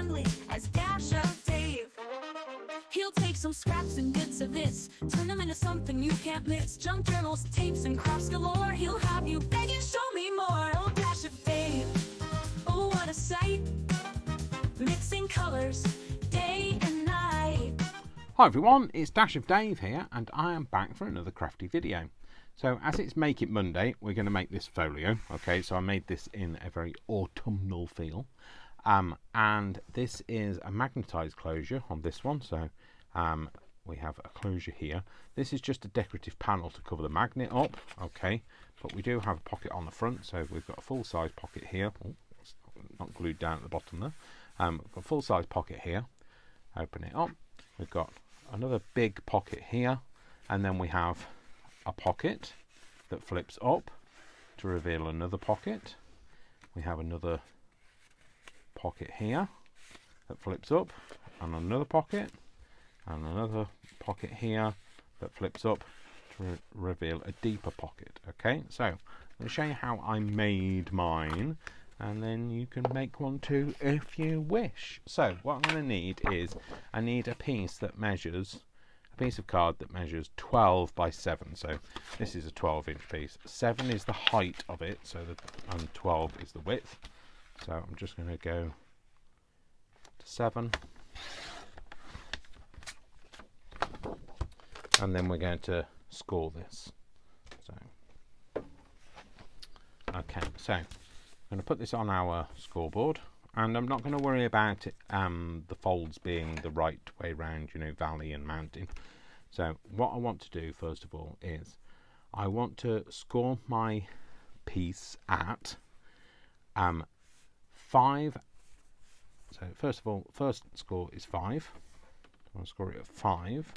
friendly as Dash of Dave. He'll take some scraps and bits of this, turn them into something you can't miss. Junk journals, tapes, and crafts galore. He'll have you begging, show me more. Oh, Dash of Dave, oh, what a sight. Mixing colors, day and night. Hi everyone, it's Dash of Dave here, and I am back for another crafty video. So as it's Make It Monday, we're going to make this folio. Okay, so I made this in a very autumnal feel. And this is a magnetised closure on this one. So we have a closure here. This is just a decorative panel to cover the magnet up. Okay, but we do have a pocket on the front. So we've got a full-size pocket here. Oh, it's not glued down at the bottom there. We've got a full-size pocket here. Open it up. We've got another big pocket here. And then we have a pocket that flips up to reveal another pocket. We have another pocket here that flips up, and another pocket, and another pocket here that flips up to reveal a deeper pocket. Okay, so I'm going to show you how I made mine, and then you can make one too if you wish. So what I'm going to need is I need a piece that measures a piece of card that measures 12 by 7. So this is a 12-inch piece. 7 is the height of it, so and 12 is the width. So I'm just going to go to 7, and then we're going to score this. So okay, so I'm going to put this on our scoreboard, and I'm not going to worry about it, the folds being the right way round, you know, valley and mountain. So what I want to do first of all is I want to score my piece at 5. So first of all, first score is 5. I want to score it at 5.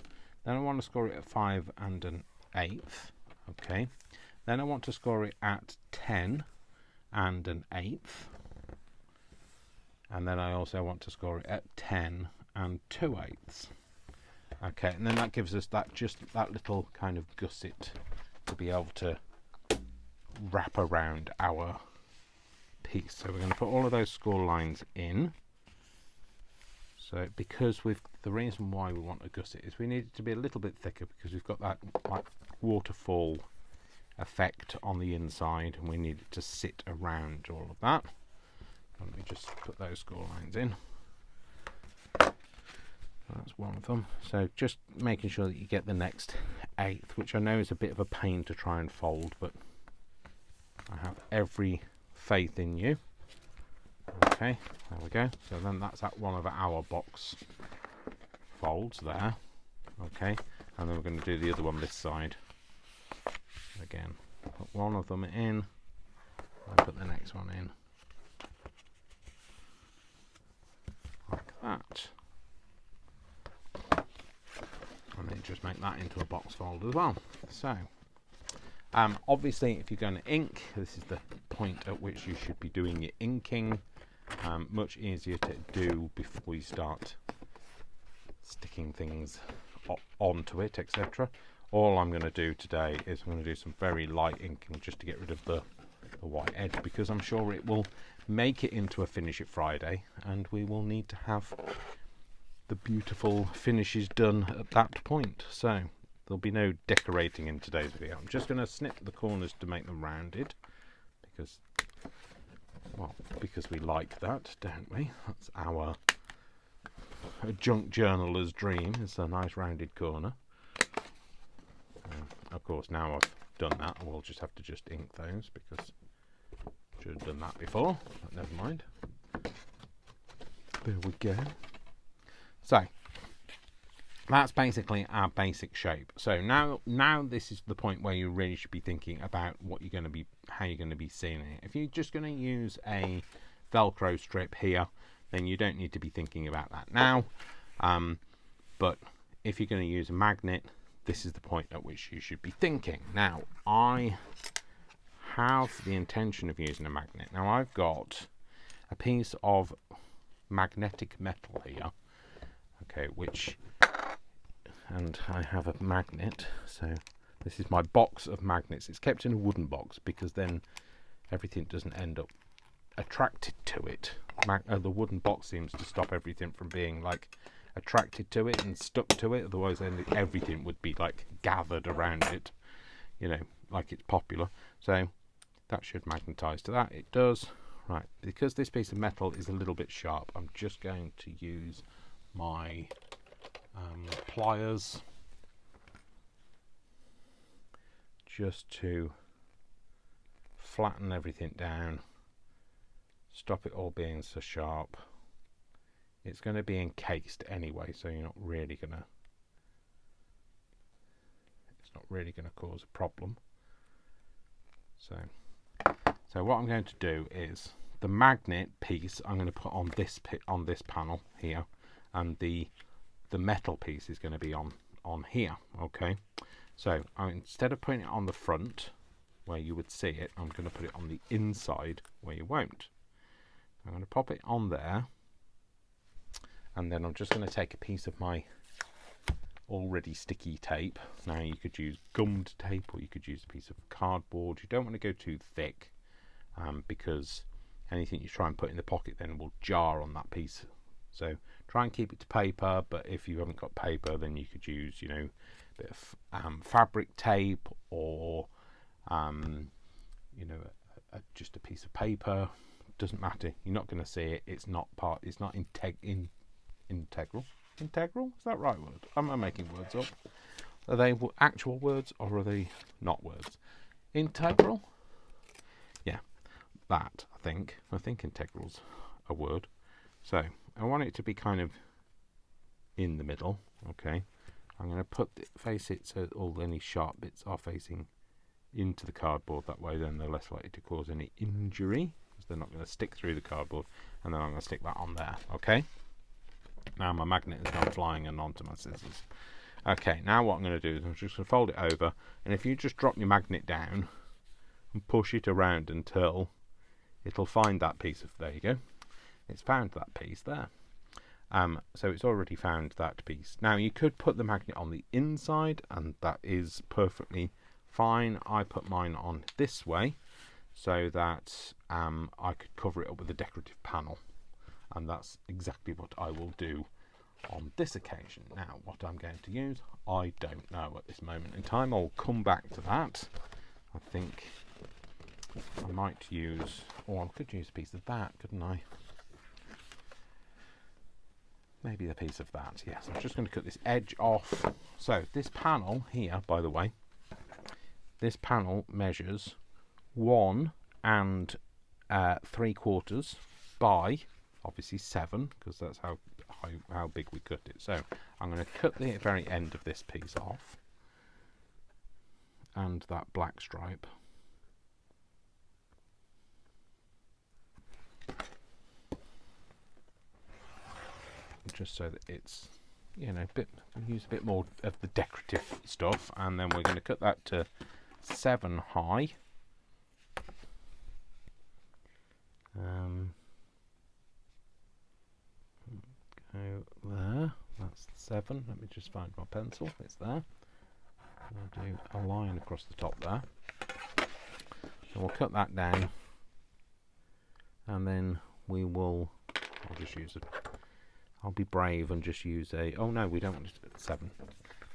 Then I want to score it at 5 and an 1/8. Okay. Then I want to score it at 10 and an 1/8. And then I also want to score it at 10 and 2/8. Okay, and then that gives us that little kind of gusset to be able to wrap around our piece. So we're going to put all of those score lines in. So because the reason why we want a gusset is we need it to be a little bit thicker, because we've got that like waterfall effect on the inside, and we need it to sit around all of that. Let me just put those score lines in. That's one of them. So just making sure that you get the next 1/8, which I know is a bit of a pain to try and fold, but I have every faith in you. Okay, there we go. So then that's at one of our box folds there. Okay, and then we're going to do the other one this side. Again, put one of them in, and put the next one in. Like that. And then just make that into a box fold as well. So obviously if you're going to ink, this is the point at which you should be doing your inking. Much easier to do before you start sticking things onto it, etc. All I'm going to do today is I'm going to do some very light inking just to get rid of the white edge, because I'm sure it will make it into a Finish It Friday, and we will need to have the beautiful finishes done at that point. So there'll be no decorating in today's video. I'm just going to snip the corners to make them rounded, because, well, because we like that, don't we? That's our junk journaler's dream, is a nice rounded corner. Of course, now I've done that, we'll just have to just ink those, because I should have done that before, but never mind. There we go. So that's basically our basic shape. So now this is the point where you really should be thinking about how you're going to be seeing it. If you're just going to use a Velcro strip here, then you don't need to be thinking about that now. But if you're going to use a magnet, this is the point at which you should be thinking. Now, I have the intention of using a magnet. Now, I've got a piece of magnetic metal here. Okay, and I have a magnet, so this is my box of magnets. It's kept in a wooden box, because then everything doesn't end up attracted to it. The wooden box seems to stop everything from being like attracted to it and stuck to it. Otherwise, then everything would be like gathered around it, you know, like it's popular. So that should magnetize to that. It does. Right, because this piece of metal is a little bit sharp, I'm just going to use my pliers just to flatten everything down, stop it all being so sharp. It's going to be encased anyway, so you're not really gonna, it's not really going to cause a problem. So what I'm going to do is the magnet piece I'm going to put on this panel here, and the metal piece is going to be on here. Okay, so instead of putting it on the front where you would see it, I'm going to put it on the inside where you won't. I'm going to pop it on there, and then I'm just going to take a piece of my already sticky tape. Now you could use gummed tape, or you could use a piece of cardboard. You don't want to go too thick, because anything you try and put in the pocket then will jar on that piece. So try and keep it to paper, but if you haven't got paper, then you could use, you know, a bit of fabric tape, or you know, just a piece of paper. Doesn't matter. You're not going to see it. It's not integral. Integral? Is that right word? Am I making words up? Are they actual words, or are they not words? Integral? Yeah, that, I think. I think integral's a word. So I want it to be kind of in the middle. Okay, I'm going to face it so all any sharp bits are facing into the cardboard. That way then they're less likely to cause any injury, because they're not going to stick through the cardboard. And then I'm going to stick that on there. Okay, now my magnet has gone flying and onto my scissors. Okay, now what I'm going to do is I'm just going to fold it over, and if you just drop your magnet down and push it around until it'll find that piece of, there you go, it's found that piece there. So it's already found that piece. Now you could put the magnet on the inside, and that is perfectly fine. I put mine on this way so that I could cover it up with a decorative panel, and that's exactly what I will do on this occasion. Now what I'm going to use, I don't know at this moment in time. I'll come back to that. I think I might use, or I could use a piece of that, couldn't I? Maybe a piece of that, yes. I'm just going to cut this edge off. So this panel here, by the way, this panel measures 1 3/4 by obviously 7, because that's how big we cut it. So I'm going to cut the very end of this piece off, and that black stripe. Just so that it's, you know, use a bit more of the decorative stuff, and then we're going to cut that to 7 high. Go there. That's 7. Let me just find my pencil. It's there. I'll do a line across the top there. So we'll cut that down, and then we will. I'll just use it. I'll be brave and just use a. Oh no, we don't want it at 7,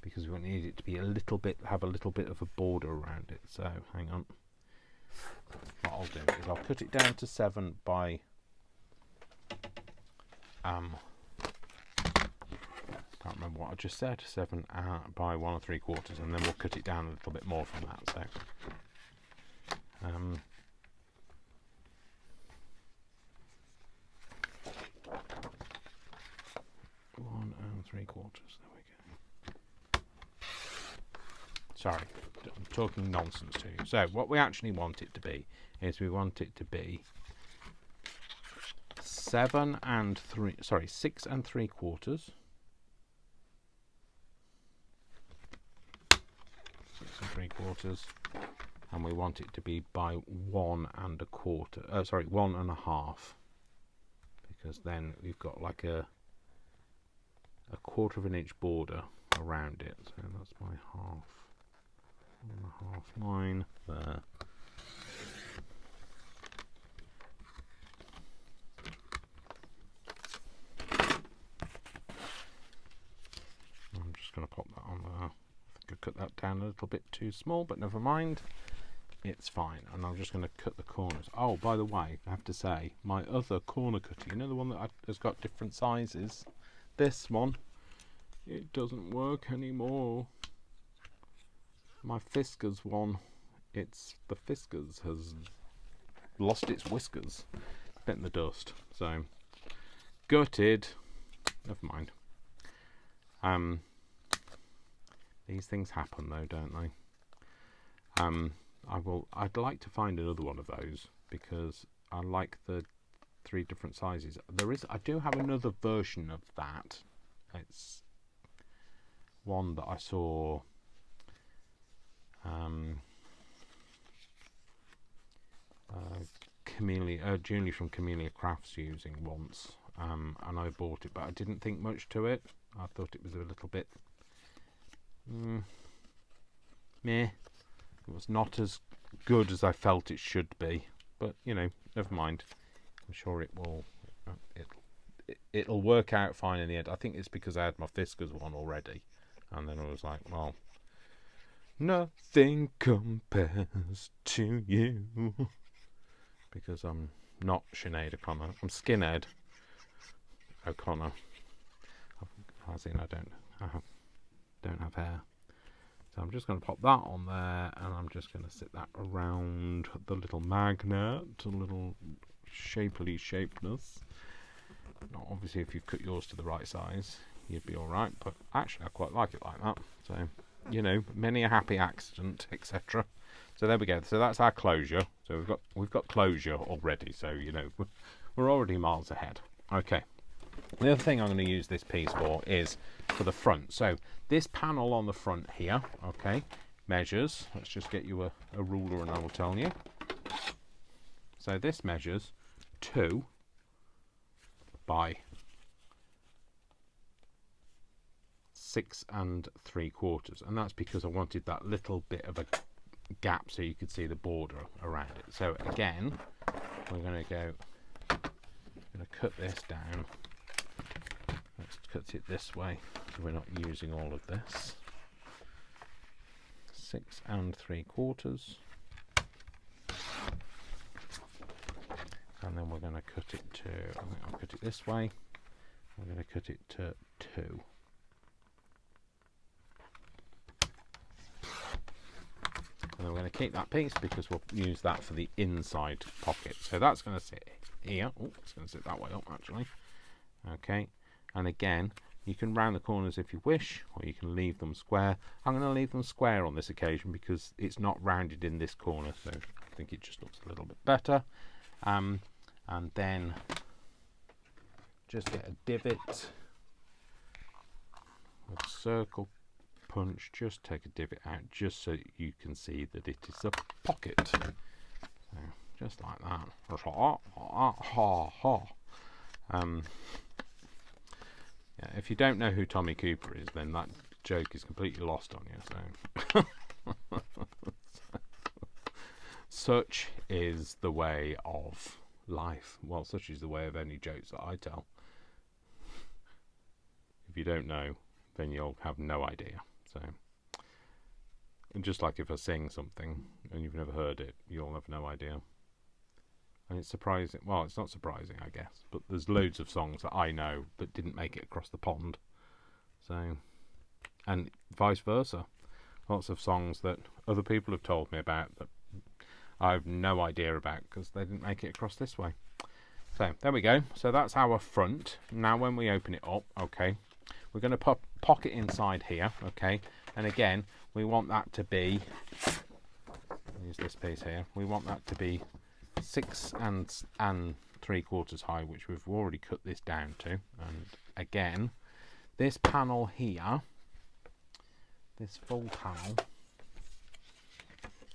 because we need it to be a little bit, have a little bit of a border around it. So hang on. What I'll do is I'll cut it down to 7 by. Can't remember what I just said. 7 by 1 3/4, and then we'll cut it down a little bit more from that. So. 1 3/4. There we go. Sorry, I'm talking nonsense to you. So what we actually want it to be is we want it to be 6 3/4. 6 3/4, and we want it to be by 1 1/4. Sorry, 1 1/2, because then we've got like a 1/4 of an inch border around it. So that's my 1/2 line there. down a little bit too small, but never mind. It's fine. And I'm just going to cut the corners. Oh, by the way, I have to say, my other corner cutter, you know, the one that has got different sizes, this one, it doesn't work anymore. My Fiskars one, the Fiskars has lost its whiskers, bit in the dust, so gutted. Never mind. These things happen though, don't they? I'd like to find another one of those because I like the 3 different sizes. I do have another version of that. It's one that I saw Julie from Camellia Crafts using once, and I bought it, but I didn't think much to it. I thought it was a little bit meh. It was not as good as I felt it should be, but you know, never mind. I'm sure it will. It'll work out fine in the end. I think it's because I had my Fiskars one already, and then I was like, well, nothing compares to you, because I'm not Sinead O'Connor. I'm Skinhead O'Connor. As in, I don't have hair. So I'm just going to pop that on there, and I'm just going to sit that around the little magnet, a little shapely shapeness. Now, obviously, if you cut yours to the right size, you'd be all right. But actually, I quite like it like that. So, you know, many a happy accident, etc. So there we go. So that's our closure. So we've got closure already. So you know, we're already miles ahead. Okay. The other thing I'm going to use this piece for is for the front. So this panel on the front here, okay, measures. Let's just get you a ruler and I will tell you. So this measures 2 by 6 3/4, and that's because I wanted that little bit of a gap so you could see the border around it. So again, we're going to cut this down. Let's cut it this way so we're not using all of this. 6 3/4, and then we're going to cut it to, I think I'll cut it this way. I'm going to cut it to 2. And then we're going to keep that piece because we'll use that for the inside pocket. So that's going to sit here. Oh, it's going to sit that way up actually. Okay, and again, you can round the corners if you wish, or you can leave them square. I'm going to leave them square on this occasion because it's not rounded in this corner, so I think it just looks a little bit better. And then just get a divot with a circle punch, just take a divot out just so you can see that it is a pocket. So just like that. Yeah, if you don't know who Tommy Cooper is, then that joke is completely lost on you. So such is the way of life. Well, such is the way of any jokes that I tell. If you don't know, then you'll have no idea. So, and just like if I sing something and you've never heard it, you'll have no idea. And it's surprising. Well, it's not surprising, I guess, but there's loads of songs that I know that didn't make it across the pond. So, and vice versa. Lots of songs that other people have told me about that I have no idea about because they didn't make it across this way. So, there we go. So that's our front. Now when we open it up, okay, we're going to pop pocket inside here, okay, and again, we want that to be, use this piece here, we want that to be 6 3/4 high, which we've already cut this down to. And again, this panel here, this full panel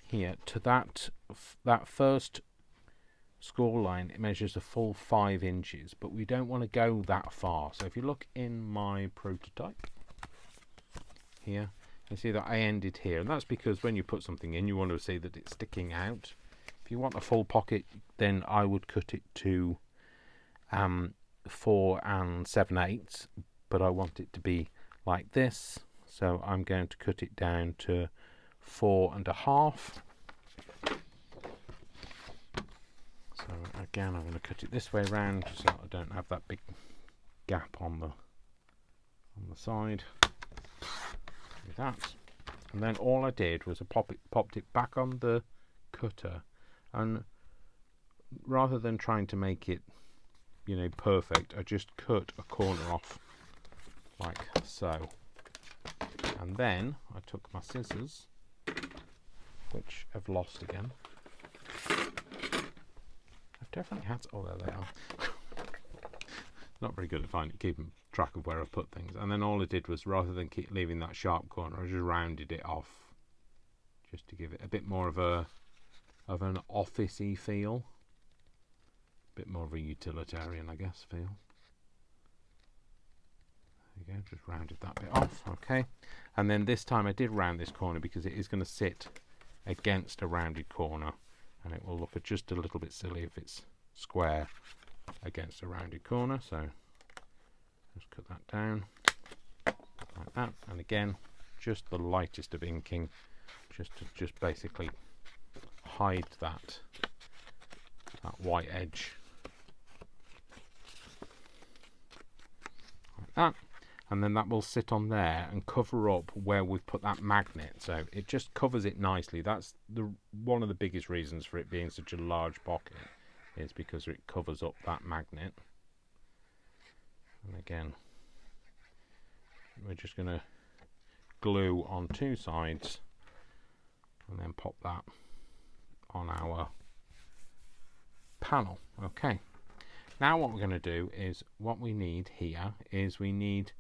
here, to that first score line, it measures a full 5 inches, but we don't want to go that far. So if you look in my prototype here, you see that I ended here, and that's because when you put something in, you want to see that it's sticking out. If you want a full pocket, then I would cut it to 4 7/8, but I want it to be like this, so I'm going to cut it down to 4.5. So again, I'm going to cut it this way round so I don't have that big gap on the side. Do that, and then all I did was I popped it back on the cutter, and rather than trying to make it, you know, perfect, I just cut a corner off like so, and then I took my scissors, which I've lost again. I've definitely had to, oh, there they are. Not very good at keeping track of where I've put things. And then all I did was, rather than keep leaving that sharp corner, I just rounded it off, just to give it a bit more of an office-y feel, a bit more of a utilitarian, I guess, feel. There you go, just rounded that bit off. Okay, and then this time I did round this corner because it is going to sit against a rounded corner, and it will look just a little bit silly if it's square against a rounded corner. So just cut that down like that, and again, just the lightest of inking, just to basically hide that white edge like that, and then that will sit on there and cover up where we've put that magnet, so it just covers it nicely. That's one of the biggest reasons for it being such a large pocket, is because it covers up that magnet. And again, we're just going to glue on two sides and then pop that on our panel. Okay, now what we're going to do is, what we need here is we need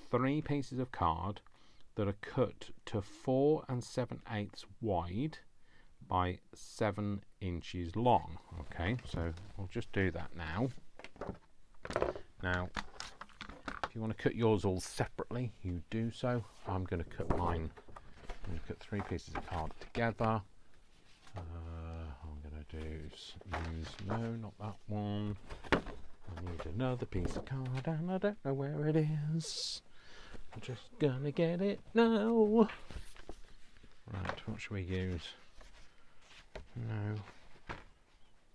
3 pieces of card that are cut to 4 7/8 wide by 7 inches long. Okay, so we'll just do that now. Now, if you want to cut yours all separately, you do so. I'm going to cut mine. I'm going to cut 3 pieces of card together. I'm going to use, no, not that one. I need another piece of card and I don't know where it is. I'm just going to get it now. Right, what should we use?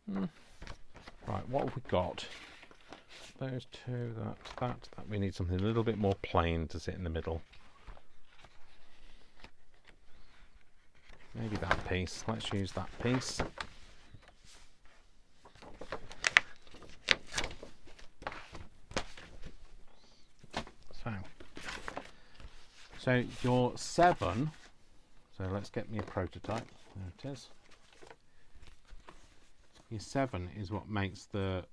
No. Right, what have we got? Those two, that. We need something a little bit more plain to sit in the middle. Maybe that piece. Let's use that piece. So your 7. So let's get me a prototype. There it is. Your 7 is what makes the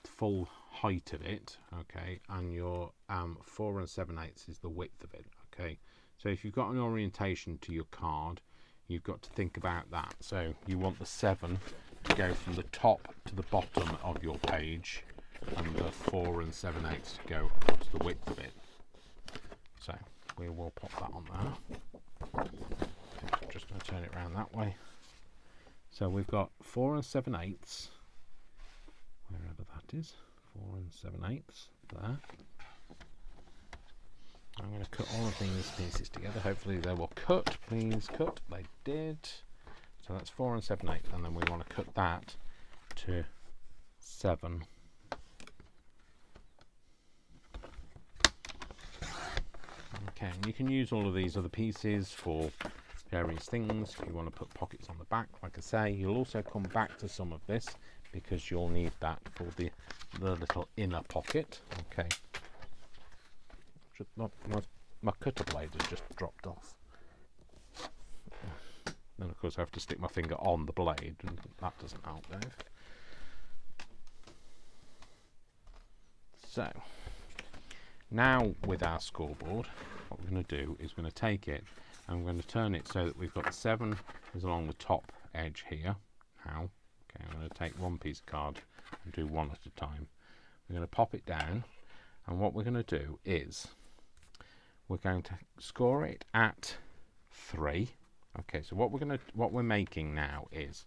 full height of it, okay, and your 4 7/8 is the width of it, okay. So if you've got an orientation to your card, you've got to think about that. So you want the 7 to go from the top to the bottom of your page, and the 4 7/8 to go across the width of it. So we will pop that on there. I'm just going to turn it around that way. So we've got 4 7/8, wherever that is, 4 7/8 there. I'm going to cut all of these pieces together. Hopefully they will cut. Please cut. They did. So that's 4 7/8, and then we want to cut that to 7. Okay, and you can use all of these other pieces for various things. If you want to put pockets on the back, like I say, you'll also come back to some of this because you'll need that for the little inner pocket. Okay. My cutter blade has just dropped off. Then of course I have to stick my finger on the blade, and that doesn't help, Dave. So now with our scoreboard, what we're going to do is we're going to take it and we're going to turn it so that we've got the 7 is along the top edge here. Now, okay, I'm going to take one piece of card and do one at a time. We're going to pop it down, and what we're going to do is we're going to score it at 3. Okay, so what we're making now is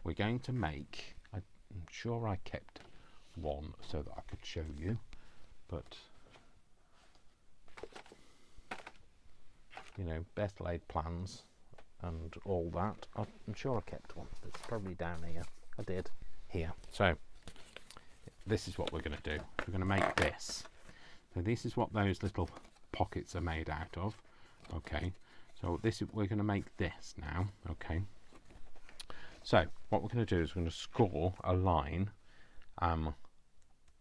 we're going to make, I'm sure I kept one so that I could show you, but you know, best laid plans and all that. I'm sure I kept one. It's probably down here. I did. Here. So this is what we're going to do. We're going to make this. So this is what those little pockets are made out of. Okay. So we're going to make this now. Okay. So what we're going to do is we're going to score a line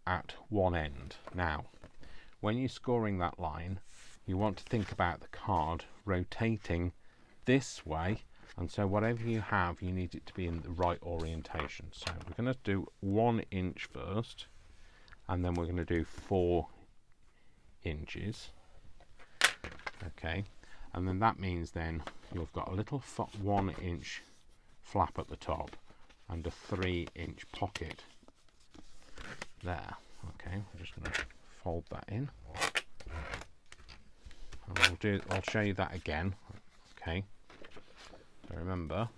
at one end. Now, when you're scoring that line, you want to think about the card rotating this way, and so whatever you have, you need it to be in the right orientation. So we're going to do 1 inch first, and then we're going to do 4 inches. Okay, and then that means then you've got a little 1 inch flap at the top and a 3 inch pocket there. Okay, I'm just going to fold that in, and I'll show you that again. Okay, so remember,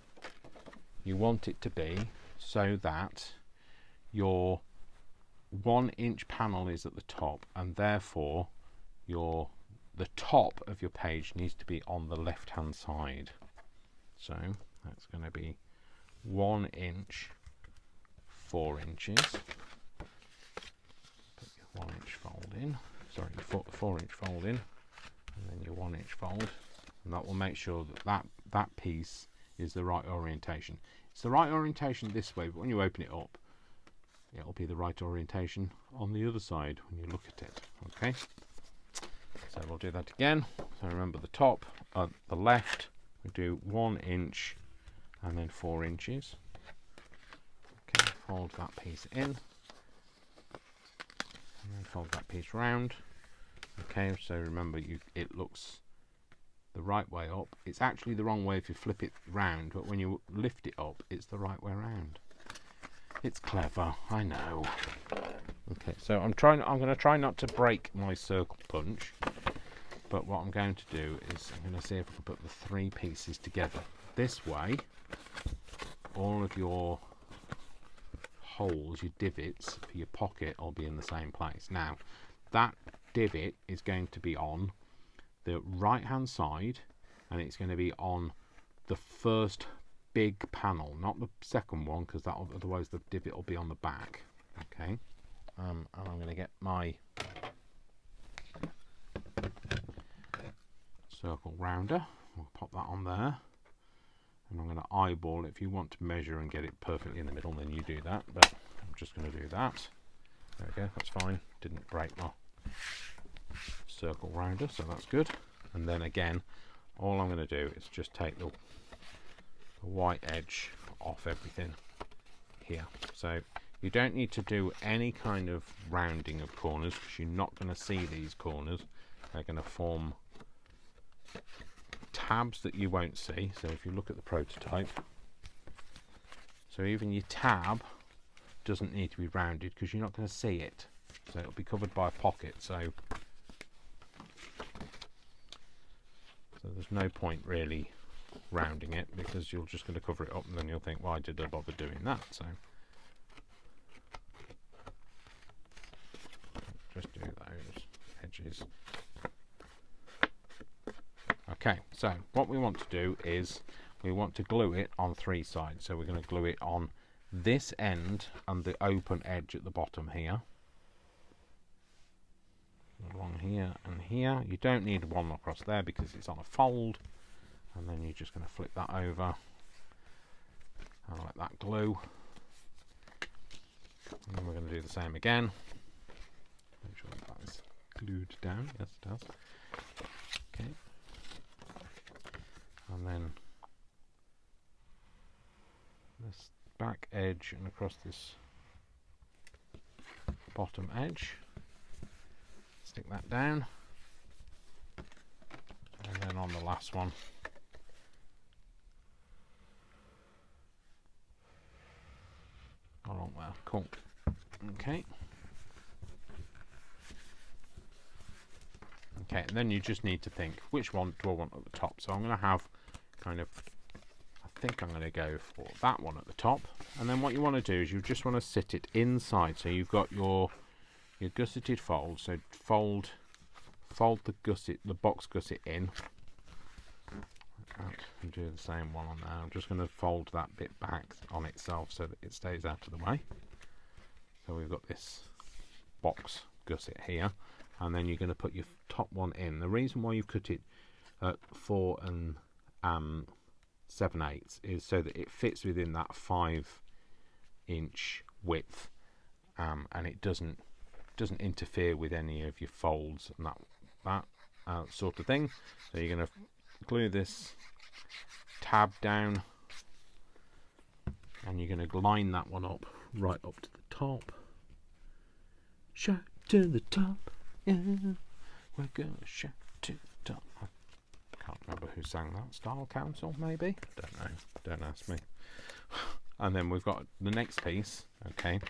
you want it to be so that your 1 inch panel is at the top, and therefore the top of your page needs to be on the left hand side. So that's going to be 1 inch, 4 inches. Put your 1 inch fold in, sorry, 4 inch fold in, and then your 1 inch fold, and that will make sure that piece is the right orientation. It's the right orientation this way, but when you open it up, it'll be the right orientation on the other side when you look at it. Okay, so we'll do that again. So remember, the top at the left, we do 1 inch and then 4 inches. Okay, fold that piece in, and then fold that piece round. Okay, so remember, it looks the right way up. It's actually the wrong way if you flip it round, but when you lift it up, it's the right way round. It's clever, I know. Okay, so I'm going to try not to break my circle punch, but what I'm going to do is I'm going to see if I can put the 3 pieces together. This way, all of your holes, your divots for your pocket, will be in the same place. Now, that divot is going to be on the right hand side, and it's going to be on the first big panel, not the second one, because otherwise the divot will be on the back. Okay, and I'm going to get my circle rounder. We'll pop that on there, and I'm going to eyeball it. If you want to measure and get it perfectly in the middle, then you do that, but I'm just going to do that. There we go, that's fine. Didn't break my circle rounder, so that's good. And then again, all I'm going to do is just take the white edge off everything here. So you don't need to do any kind of rounding of corners, because you're not going to see these corners. They're going to form tabs that you won't see. So if you look at the prototype, so even your tab doesn't need to be rounded, because you're not going to see it, so it'll be covered by a pocket. So there's no point really rounding it, because you're just going to cover it up, and then you'll think, why did I bother doing that? So just do those edges. Okay, so what we want to do is we want to glue it on 3 sides. So we're going to glue it on this end and the open edge at the bottom here, along here and here. You don't need one across there because it's on a fold, and then you're just going to flip that over and let that glue, and then we're going to do the same again. Make sure that is glued down. Yes, it does. Okay, and then this back edge and across this bottom edge. Stick that down, and then on the last one, along there. Cool. Okay. Okay, and then you just need to think, which one do I want at the top? So I'm going to have kind of, I think I'm going to go for that one at the top. And then what you want to do is you just want to sit it inside. So you've got your gusseted fold. So fold the box gusset in, And do the same one on there. I'm just going to fold that bit back on itself so that it stays out of the way. So we've got this box gusset here, and then you're going to put your top one in. The reason why you've cut it at 4 7/8 is so that it fits within that 5-inch width, and it doesn't interfere with any of your folds and that sort of thing. So you're going to glue this tab down, and you're going to line that one up right up to the top. Shout to the top, yeah, we're gonna shout to the top. I can't remember who sang that. Style Council, maybe? Don't know, don't ask me. And then we've got the next piece, okay,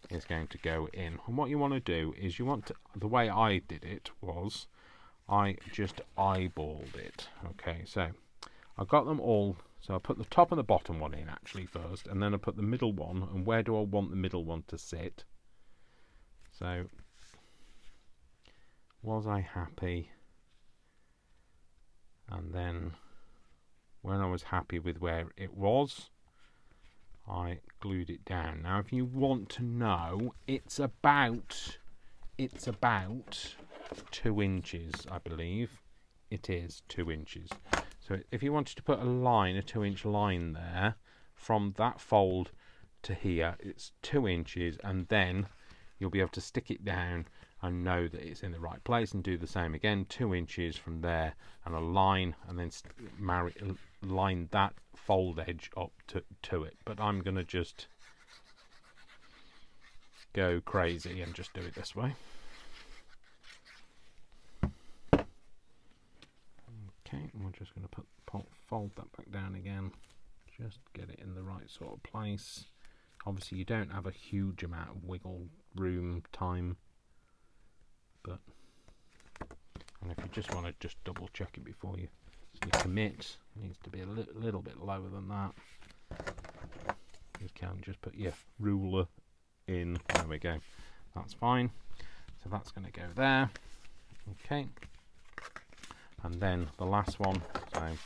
is going to go in. And what you want to do is the way I did it was I just eyeballed it. Okay, so I got them all. So I put the top and the bottom one in actually first, and then I put the middle one. And where do I want the middle one to sit? So was I happy? And then when I was happy with where it was, I glued it down. Now if you want to know, it's about 2 inches, I believe. It is 2 inches. So if you wanted to put a 2-inch line there from that fold to here, it's 2 inches, and then you'll be able to stick it down and know that it's in the right place, and do the same again, 2 inches from there and a line, and then line that fold edge up to it. But I'm going to just go crazy and just do it this way. Okay, and we're just going to fold that back down again, just get it in the right sort of place. Obviously you don't have a huge amount of wiggle room time, but, and if you just want to just double check it before you commit, it needs to be a little bit lower than that. You can just put your ruler in. There we go, that's fine. So that's going to go there. Okay, and then the last one, so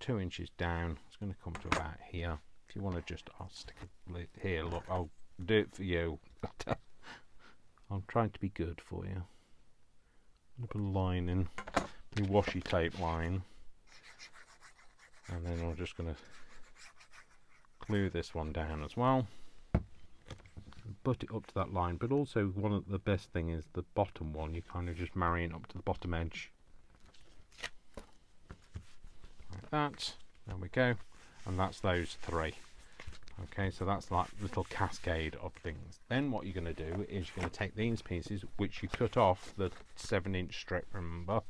2 inches down, it's going to come to about here. If you want to just, I'll stick it here, look, I'll do it for you. I'm trying to be good for you. Put a line in, your washi tape line, and then I'm just going to glue this one down as well. Butt it up to that line, but also one of the best thing is the bottom one. You kind of just marry it up to the bottom edge, like that. There we go, and that's those 3. Okay, so that's like a little cascade of things. Then what you're going to do is you're going to take these pieces, which you cut off the 7-inch strip, remember.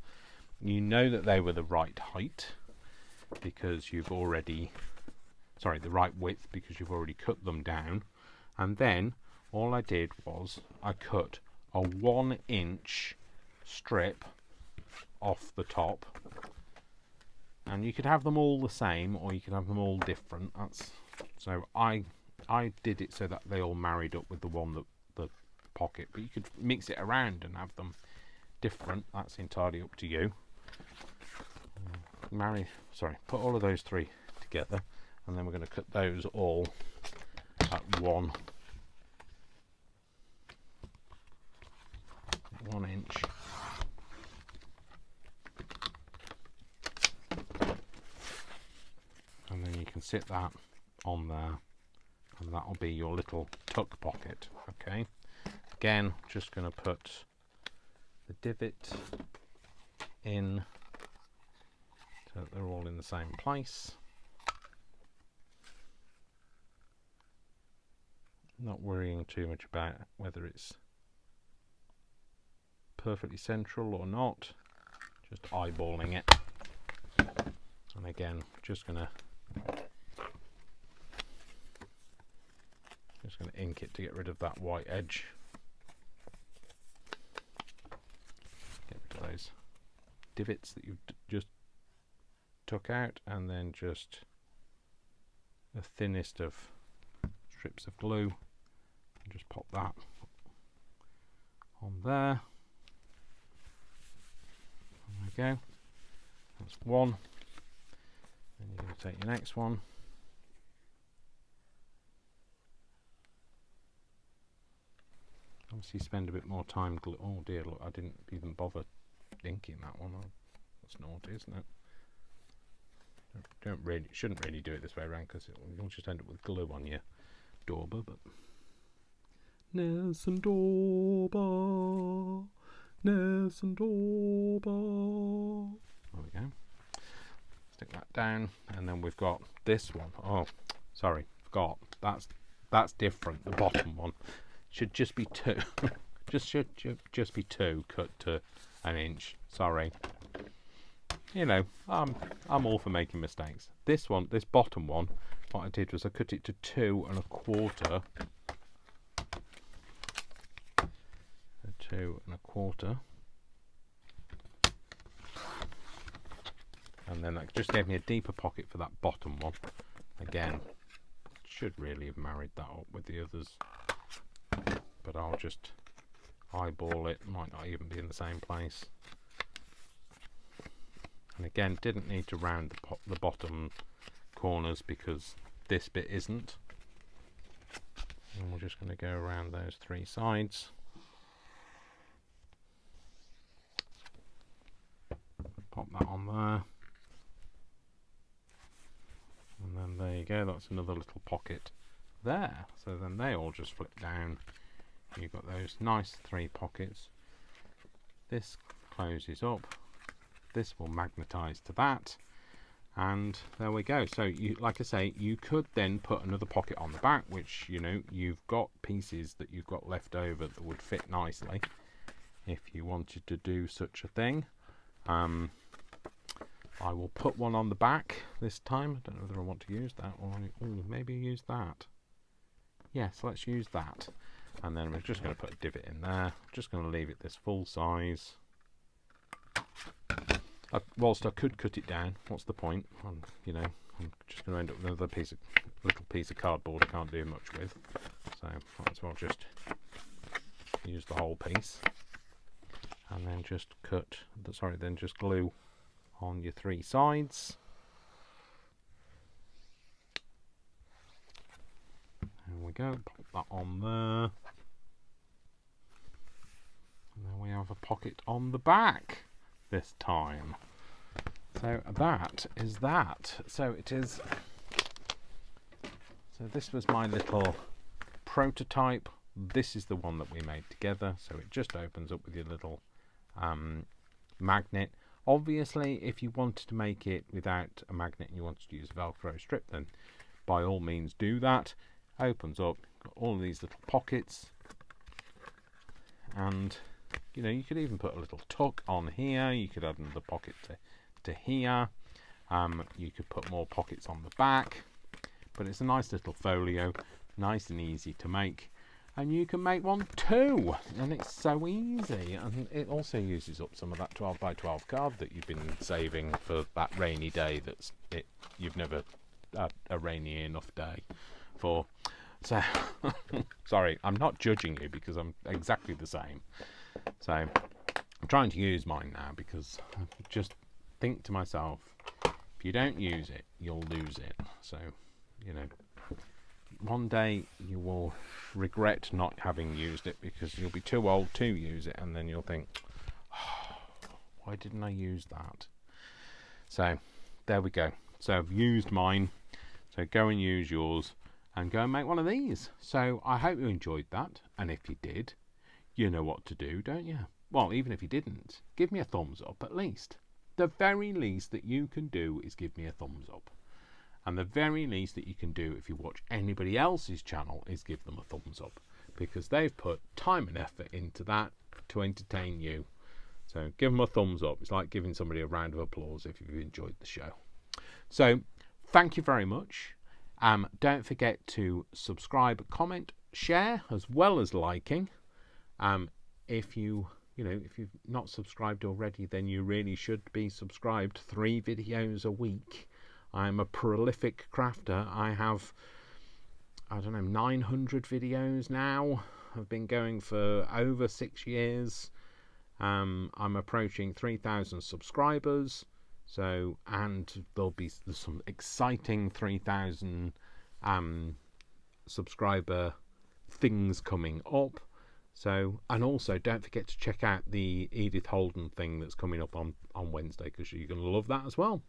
You know that they were the right height because you've already, sorry, the right width because you've already cut them down. And then all I did was I cut a 1-inch strip off the top. And you could have them all the same, or you could have them all different. So I did it so that they all married up with the one that the pocket, but you could mix it around and have them different. That's entirely up to you. Put all of those 3 together, and then we're going to cut those all at 1 inch. And then you can sit that on there, and that'll be your little tuck pocket. Okay, again, just going to put the divot in so that they're all in the same place. Not worrying too much about whether it's perfectly central or not, just eyeballing it. And again, just going to ink it to get rid of that white edge. Get rid of those divots that you've just took out, and then just the thinnest of strips of glue, and just pop that on there. There we go, that's 1. take your next one. Obviously spend a bit more time oh dear, look, I didn't even bother inking that one. That's naughty, isn't it? Shouldn't really do it this way around, because you'll just end up with glue on your dauber. But Ness and dauber, Ness and dauber. There we go. Stick that down, and then we've got this one. Oh, sorry, forgot. That's different. The bottom one should just be 2. should just be 2 cut to 1 inch. Sorry. You know, I'm all for making mistakes. This bottom one, what I did was I cut it to 2 1/4. 2 1/4. And then that just gave me a deeper pocket for that bottom one. Again, should really have married that up with the others, but I'll just eyeball it. Might not even be in the same place. And again, didn't need to round the bottom corners, because this bit isn't. And we're just going to go around those 3 sides. Pop that on there. And then there you go, that's another little pocket there. So then they all just flip down. You've got those nice 3 pockets. This closes up. This will magnetize to that, and there we go. So you, like I say, you could then put another pocket on the back, which, you know, you've got pieces that you've got left over that would fit nicely if you wanted to do such a thing. I will put one on the back this time. I don't know whether I want to use that, or maybe use that. Yes, let's use that. And then we're just going to put a divot in there. Just going to leave it this full size. Whilst I could cut it down, what's the point? You know, I'm just going to end up with another little piece of cardboard I can't do much with. So might as well just use the whole piece, and then just then just glue on your 3 sides. There we go. Pop that on there, and then we have a pocket on the back this time. So that is that. So it is. So this was my little prototype. This is the one that we made together. So it just opens up with your little magnet. Obviously, if you wanted to make it without a magnet and you wanted to use a Velcro strip, then by all means do that. Opens up, got all of these little pockets, and you know, you could even put a little tuck on here. You could add another pocket to here. You could put more pockets on the back, but it's a nice little folio, nice and easy to make. And you can make one too, and it's so easy. And it also uses up some of that 12 by 12 card that you've been saving for that rainy day you've never had a rainy enough day for. So sorry, I'm not judging you, because I'm exactly the same. So I'm trying to use mine now, because I just think to myself, if you don't use it, you'll lose it. So, you know, one day you will regret not having used it, because you'll be too old to use it, and then you'll think, oh, why didn't I use that? So there we go. So I've used mine, so go and use yours and go and make one of these. So I hope you enjoyed that, and if you did, you know what to do, don't you? Well, even if you didn't, give me a thumbs up at least. The very least that you can do is give me a thumbs up. And the very least that you can do if you watch anybody else's channel is give them a thumbs up, because they've put time and effort into that to entertain you. So give them a thumbs up. It's like giving somebody a round of applause if you've enjoyed the show. So thank you very much. Don't forget to subscribe, comment, share, as well as liking. If you've not subscribed already, then you really should be subscribed. 3 videos a week. I'm a prolific crafter. I have, 900 videos now. I've been going for over 6 years. I'm approaching 3,000 subscribers. So, and there's some exciting 3,000 subscriber things coming up. So, and also don't forget to check out the Edith Holden thing that's coming up on Wednesday, because you're going to love that as well.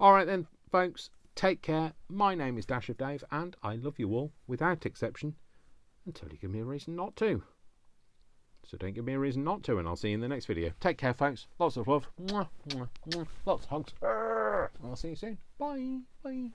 All right then, folks, take care. My name is Dash of Dave, and I love you all without exception until you give me a reason not to. So don't give me a reason not to, and I'll see you in the next video. Take care, folks. Lots of love. Mwah, mwah, mwah. Lots of hugs. I'll see you soon. Bye. Bye.